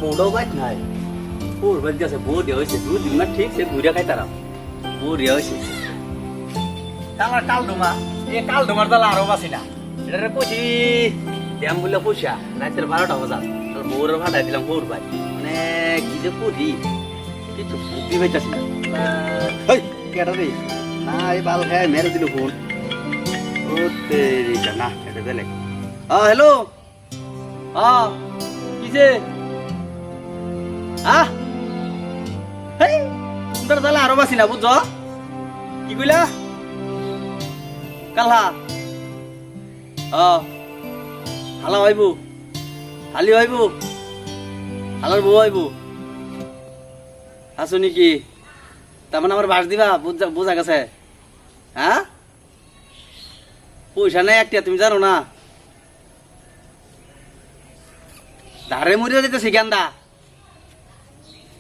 বউটাও bike নাই ওর বাড়ি গেছে বউ দেওয়া হয়েছে 2-3 মাস ঠিক সে ঘুরে খাই তারা বউ দেওয়া হয়েছে তালা কাল ডোমা এই কাল ডোমার তালা আরো বাসি না এটা কইছি ব্যায়াম বললে পয়সা রাতের 12টা বাজার তাহলে বউরের ভাড়াই দিলাম বউর ভাই মানে কি যে করি কিছু বুদ্ধি পাইতাছি না কেটা রে না এই বাল খায় মেরে দিল ফোন ও তেরিকা না এটা বেলেগ হ্যালো কিসে হেই তোর তাহলে আরো বাসি না বুঝছ কি কইলা কালহা হালা হইব হালি হইব হালার বউ হইব আসো নাকি তার মানে আমার বাস দিবা বোঝা গেছে হ্যাঁ পয়সা নাই একটা তুমি জানো না ধারে মরিয়া দিতেছি গান্দা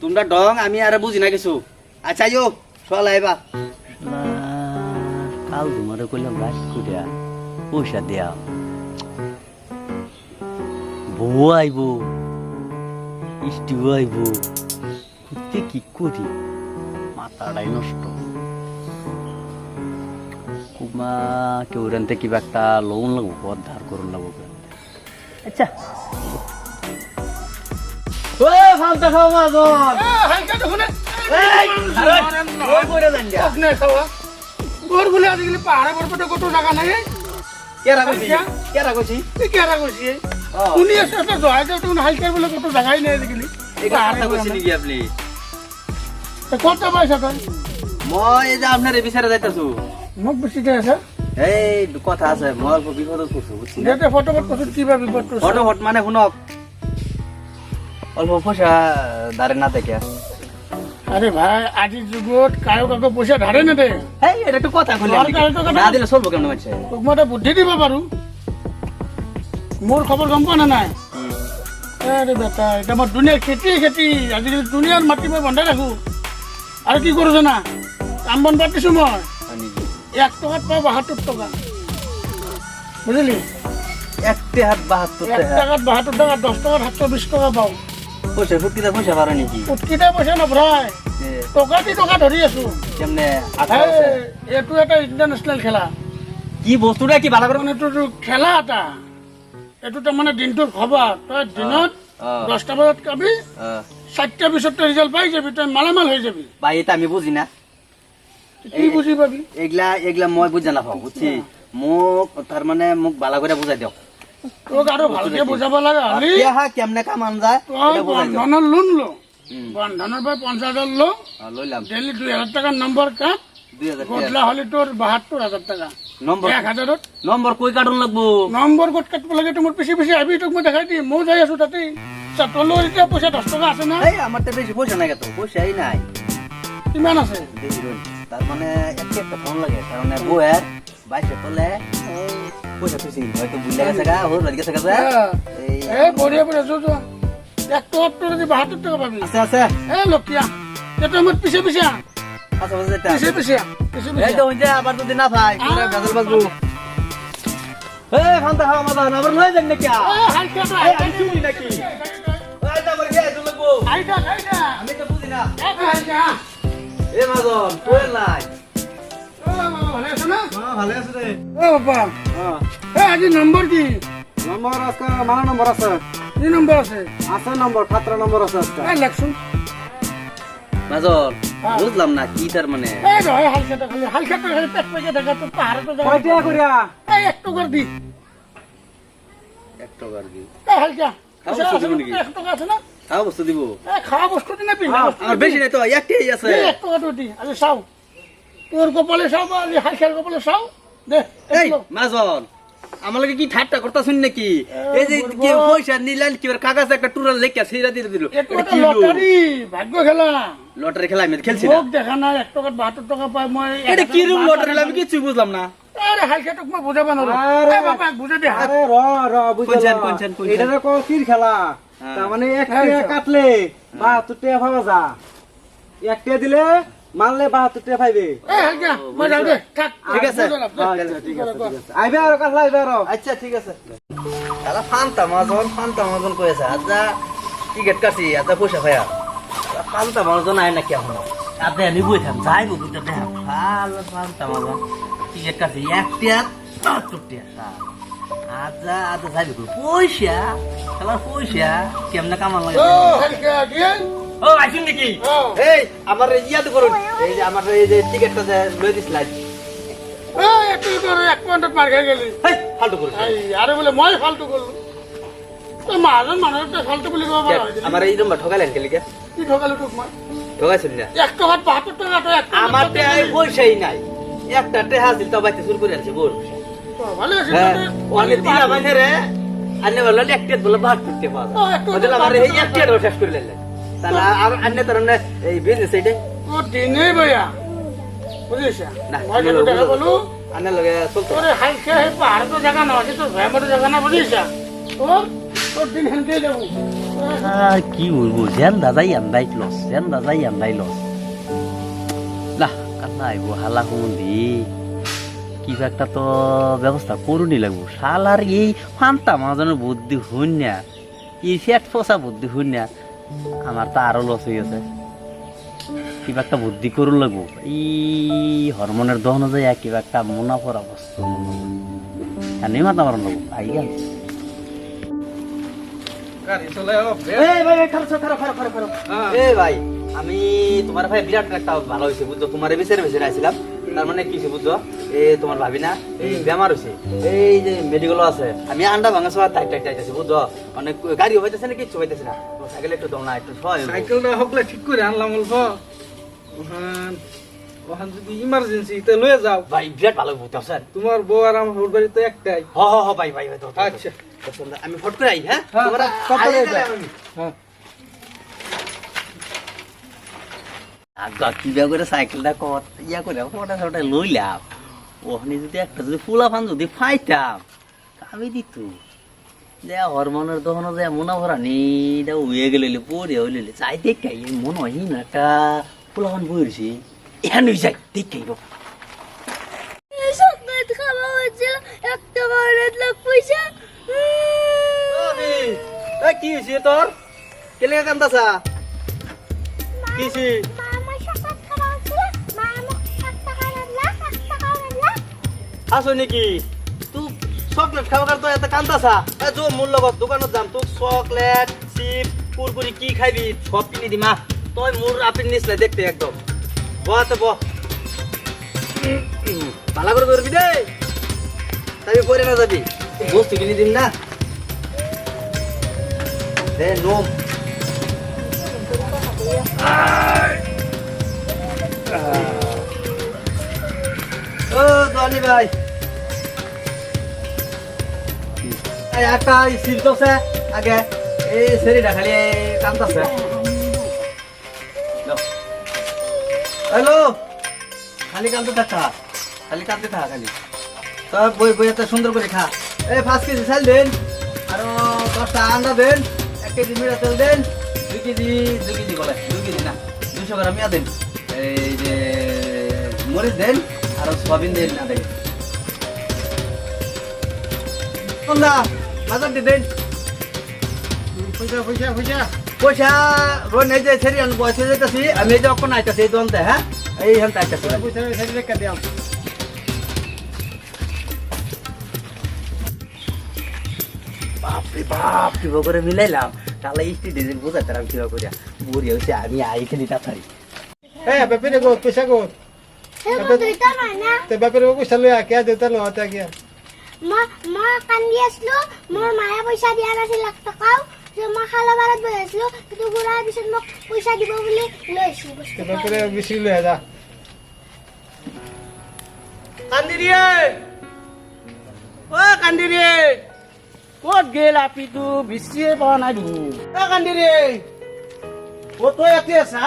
তোমরা ডং আমি আর বুঝি না কিছু আচ্ছা ইয়ো চল আইবা কাল তোমার কইলাম রাত করিয়া পয়সা দেয়া বউ আইব ইষ্টিও আইব করতে কি করি মাথাটাই নষ্ট কুমা কেউ রেনতে কিবা একটা লোন লাগবো ধার করুন লাগবো আচ্ছা ফালতা খাওয়া মাজন পাহাড়ে বরপটে কত টাকা নাই কেরা কইছি কেরা করছি উনি একটা জয় হাইকার বলে কত জায়গায় নেই দেখলি কথা কইছি নাকি আপনি কত পয়সা তোর মই এই যে আপনার এই বিচারে যাইতাছু মোক বেশি আছে এই কথা আছে মই অল্প বিপদ করছো বুঝছি যেটা ফটোফট করছো কিবা বিপদ করছো ফটোফট মানে শুনক অল্প পয়সা দাঁড়ে না দেখে আরে ভাই আজির যুগত কায়ো কাকো পয়সা ধারে না দে এই এটা একটু কথা কইলে না দিলে চলবো কেমন মানছে তোক মতে বুদ্ধি দিব পারু মোর খবর গম পাও না নাই আরে বেটা এটা আমার দুনিয়ার খেতি আজিকালি দুনিয়ার মাটি মই বন্ধা রাখো আর কি করছ না কাম বন পাতিছো মই 1 টাকাত পাও 72 টাকা বুঝলি 1 হাত 72 1 টাকাত 72 টাকা 10 টাকাত 720 টাকা পাও পয়সা ফুটকিটা পয়সা পারো নাকি ফুটকিটা পয়সা না ভরাই টাকা ধরি আছো কেমনে এটো এটা ইন্টারন্যাশনাল খেলা কি বস্তুটা কি ভালো করে মানে তো খেলা এটা এটো তো মানে দিনটোৰ খবৰ তই দিনত 10টা বজাত কাবি 7টা 20টা ৰিজাল্ট পাই যাবি তই মালামাল হৈ যাবি ভাই এটা আমি বুঝি না কি বুঝি পাবি এগলা মই বুঝা না পাও বুঝছি মোক তার মানে মোক ভালো করে বুঝাই দিও তোক আৰু ভালকে বুজাব লাগা হলি কেমনে কাম আন যায় এটা বুঝাই দিও বন্ধনৰ লোন লো বন্ধনৰ পৰা 50,000 লো লইলাম ডেইলি 2000 টাকা নম্বৰ কাট 2000 গদলা হলি তোর 72,000 টাকা নম্বর 1000 নম্বর কই কাটুন লাগবো নম্বৰ কত কাটব লাগে তোৰ পিছে আবি তোক মই দেখাই দিম মই যাই আছো তাতে চটলৰ এতিয়া পইচা 10 টাকা আছে না এই আমার তো বেশি পয়সা নাই তো পয়সাই নাই কিমান আছে বেশি রই তার মানে একটা ফোন লাগে কারণ বউয়ের বাইসে তোলে পয়সা খুশি হয়তো বুঝলে গেছে গা ওর বাড়ি গেছে গা এই বড়িয়া পড়ে যো যো 1 টাকা 72 টাকা পাবি আছে আছে এই লকিয়া এটা আমার পিছে আচ্ছা বুঝতে পিছে এই তো হইছে আবার যদি না পাই পুরো গাজল বাজবো এই ফান্তা খাওয়া মাথা না আবার লই যান নাকি হালকা এই আমি শুনি নাকি এই তো বলি এই লাগবো আইটা আমি তো বুঝি না হালকা এ মাজন তোর নাই ও মামা ভালো আছো না ভালো আছে রে ও বাবা এই আজি নম্বর কি নম্বর আছে মানা নম্বর আছে কি নম্বর আছে আছে নম্বর 17 নম্বর আছে আজকে এই লেখছুন মাজন বুঝলাম না কি তার মানে এই রয় হালকা খালি পেট পেকে দেখা তো পাহাড়ে তো কয় টাকা করিয়া এই 1 টাকা দি 1 টাকা দি এই হালকা খাওয়া বস্তু দিব নাকি 1 টাকা আছে না খাওয়া বস্তু দিব এই খাওয়া বস্তু দিনা পিনা আর বেশি নাই তো একটাই আছে 1 টাকা তো দি আরে চাও তোর কপালে চাও বা হালকার কপালে চাও দে এই মাজন আমার লাগে কি ঠাট্টা করতাছুন নাকি এই যে কি পয়সা নিলেন কি কাগজ একটা টুরাল লেখা ছিড়া দিয়ে দিল এটা কি লটারি ভাগ্য খেলা লটারি খেলা আমি খেলছি না লোক দেখা না 1 টাকা 72 টাকা পাই মই এটা কি রুম লটারি আমি কিছু বুঝলাম না আরে হালকা তোক মই বুঝাবা না আরে বাবা বুঝা দে আরে র বুঝান এটা তো কির খেলা তার মানে এক টাকা কাটলে 72 টাকা পাওয়া যা এক টাকা দিলে মানলে 72 টাকা পাইবে এই হালকা মজা দে কাট ঠিক আছে ঠিক আছে আইবে আর কাটলা আইবে আর আচ্ছা ঠিক আছে তাহলে ফান্তা মাজন কইছে আচ্ছা টিকিট কাটছি এত পয়সা ভাইয়া পান্তা মাছ তো নাই নাকি এখন আপনি আমি বই থাম যাইব বুঝতে দেখা ভালো পান্তা মাছ টিকিট কাটছি একটা 70 টাকা আচ্ছা আচ্ছা যাইব পয়সা খেলার পয়সা কেমনে কামান লাগে ও হালকা দিয়ে ও আইছেন নাকি ও এই আমার ইয়া তো করুন এই যে আমার এই যে টিকিটটা যে লই দিছিলেন এই একটু করে 1 পয়েন্ট মার খেয়ে গেলি হেই ফালতু করুন এই আরে বলে মই ফালতু করলু তো মাজন মানুষটা ফালতু বলি কব বড় আমার এই নম্বর ঠকালেন কে লিখে কি ঠকালে তোক মই ঠকাইছেন না 1 টাকা 72 টাকা তো 1 আমার টাই পয়সাই নাই একটা টেহা দিল তো বাইতে শুরু করে আনছে বল ভালো আছে হ্যাঁ অনেক দিলা মানে রে আন্নে বলল একটা বলে ভাগ করতে পারো ও, একটু বলে আমার এই একটা শেষ করে লেন তাহলে আর আন্নে তোর এই বিজনেস এইটা ও দিনে ভাইয়া বুঝিস না মই যেটা দেখা বলু আন্নে লগে চলতো তোরে হালকা হে পাহাড় তো জায়গা না আছে তো ভেমর জায়গা না বুঝিস তোর তোর দিন হেনতে যাবো কি বলবো জেন দাদাই আন্দাই লস জেন দাদাই আন্দাই লস না কান্না আইব হালা হুন্দি কিবা একটা তো ব্যবস্থা করুনি লাগবো শালার এই ফান্তা মাঝনের বুদ্ধি হইন না এই ফ্যাট ফসা বুদ্ধি হইন না আমার তো আরো লস হয়ে গেছে কিবা একটা বুদ্ধি করুন লাগবো এই হরমোনের দহন যায় কিবা একটা মুনাফর অবস্থা আর নেই মাথা মারণ লাগবো আই গেল গাড়ি চলে এই ভাই আমি তোমার ভাই বিরাট একটা ভালো হয়েছে বুঝছো তোমার বিচারে বেশি আইছিলাম তার মানে কি বুঝছো এই তোমার ভাবি না এই বেমার হয়েছে এই যে মেডিকেল আছে আমি আন্ডা ভাঙা সব টাইট টাইট টাইটেছি বুঝছো অনেক গাড়ি হইতেছে না কিচ্ছু হইতেছে না তোমার সাইকেল একটু দাও না একটু সাইকেলটা হকলে ঠিক করে আনলাম অল্প ওখান ওখান যদি ইমার্জেন্সি তে লয়ে যাও ভাই বিরাট ভালো বুঝতে স্যার তোমার বউ আর আমার বাড়ি তো একটাই হ হ হ ভাই ভাই ভাই আচ্ছা আমি ফট করে আই হ্যাঁ হ্যাঁ, তোমরা তাড়াতাড়ি আইলে যাও। গেলে আমি। হ্যাঁ আগা কিবা করে সাইকেলটা কত ইয়া করে ফটা ফটা লইলাম ওখানে যদি একটা যদি ফুলা ফান যদি ফাইতাম আমি দিত যে হরমোনের দহন যে মনে ভরা নেই উয়ে গেলে পরে হইলে যাই দেখাই মনে হয় না একটা ফুলা ফান বইছি এখানে যাই দেখাই সকাল খাওয়া হয়েছিল একটা বারের লাখ পয়সা কি হয়েছে তোর কেলে কান্দাসা কিছি মামা সকাল খাওয়া হয়েছিল মামা 1 টাকা লাখ 1 টাকা লাখ আসো নাকি তুই চকলেট খাবার তো এত কান্দাসা যো মূল্য দোকানত যাম তোক চকলেট চিপ কুরকুরি কি খাইবি সব কিনে দিমা তুই মোর আপনি নিস না দেখতে একদম বত ব পালা করে করবি দে তাই পরে না যাবি বস্তু কিনে দিম না দে নোম ও দলি ভাই এই একটা সিলতছে আগে এই সেরিটা খালি কামতাছে হ্যালো খালি কামতে থাকা খালি কামতে থাকা খালি সব বই বই এত সুন্দর করে খা এই 5 কেজি চাল দেন আর 10টা আন্ডা দেন 1 কেজি মিরা তেল দেন 2 কেজি বলে 2 কেজি না 200 গ্রাম ইয়া দেন এই যে মরিচ দেন আর সয়াবিন দেন না দেন কোনটা বাজার দিয়ে দেন পয়সা পয়সা পয়সা পয়সা রোন এই যে সেরি আনবো এসে যেতেছি আমি এই যে অক্ষণ আইতেছি এই দোকানতে হ্যাঁ এই হান আইতেছি পয়সা সাইড রেখে দিলাম বাপরে বাপ কিবা করে মিলাইলাম তাহলে স্ত্রী ডিজেল বোঝাতে আমি কিবা করিয়া বুড়ি হয়েছে আমি আই খেলি তাড়াতাড়ি হ্যাঁ ব্যাপারে গো পয়সা গো হে বন্ধুটা না তে ব্যাপারে পয়সা লয়া কে দিতে লো হতা গিয়া মা কান্দি আসলো মোর মায়া পয়সা দিয়া নাছিল 1 টাকাও যে মা খালা বারাত বই আসলো কিন্তু ঘুরার পিছত মোক পয়সা দিব বুলি লৈছি তে ব্যাপারে বেশি লয়া যা কান্দিরিয়ে ও কান্দিরিয়ে ক'ত গেল আপিটো বিচিয়ে পোৱা নাই দেখোন কান্দিরে ও তো এতে আছা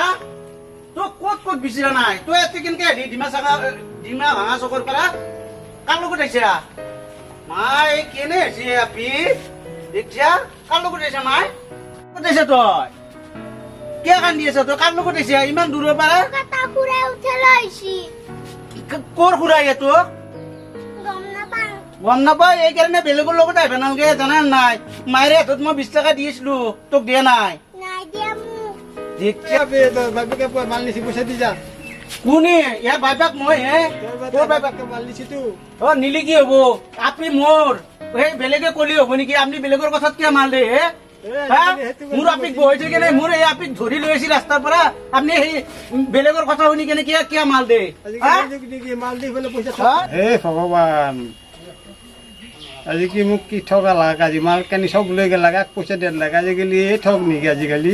তো ক'ত বিচিরা নাই তো এতে কেনকে ডিমা সাগা ডিমা ভাঙা চকৰ পৰা কার লগত আইছা মাই কেনে আছে আপি দেখিয়া কার লগত আইছা মাই ক'ত আইছা তই কে কান্দি আছা তই কার লগত আইছা ইমান দূৰৰ পৰা কথা ঘুৰাই উঠে লৈছি ক'ৰ খুৰাই এটো গম নাপাওঁ গম নাপাই এই কাৰণে বেলেগৰ লগত আহিব নালাগে জানা নাই মায়েৰে হাতত মই 20 টকা দিছিলো তোক দিয়া নাই দেখছে বাপেকে মাল নিছি পইচা দি যা কোনে ইয়াৰ বাইবাক মই হে তোৰ বাইবাক মাল নিছি তো অ নিলি কি হব আপনি মোর এই বেলেগে কলি হব নেকি আপনি বেলেগৰ কথাত কিয় মাল দে হে হা? মোৰ আপিক বহিছে কেনে মোৰ এই আপিক ধৰি লৈ আহিছিল ৰাস্তাৰ পৰা আপনি সেই বেলেগৰ কথা শুনি কেনে কিয় কিয় মাল দে হা? আজিকালি মাল দি পেলাই পইচা হা? হে ভগৱান আজি কি মোক কি ঠগা লাগ আজি মাল কানি চব লৈ গেলাক পইচা দিয়া লাগ আজিকালি এই ঠগ নেকি আজিকালি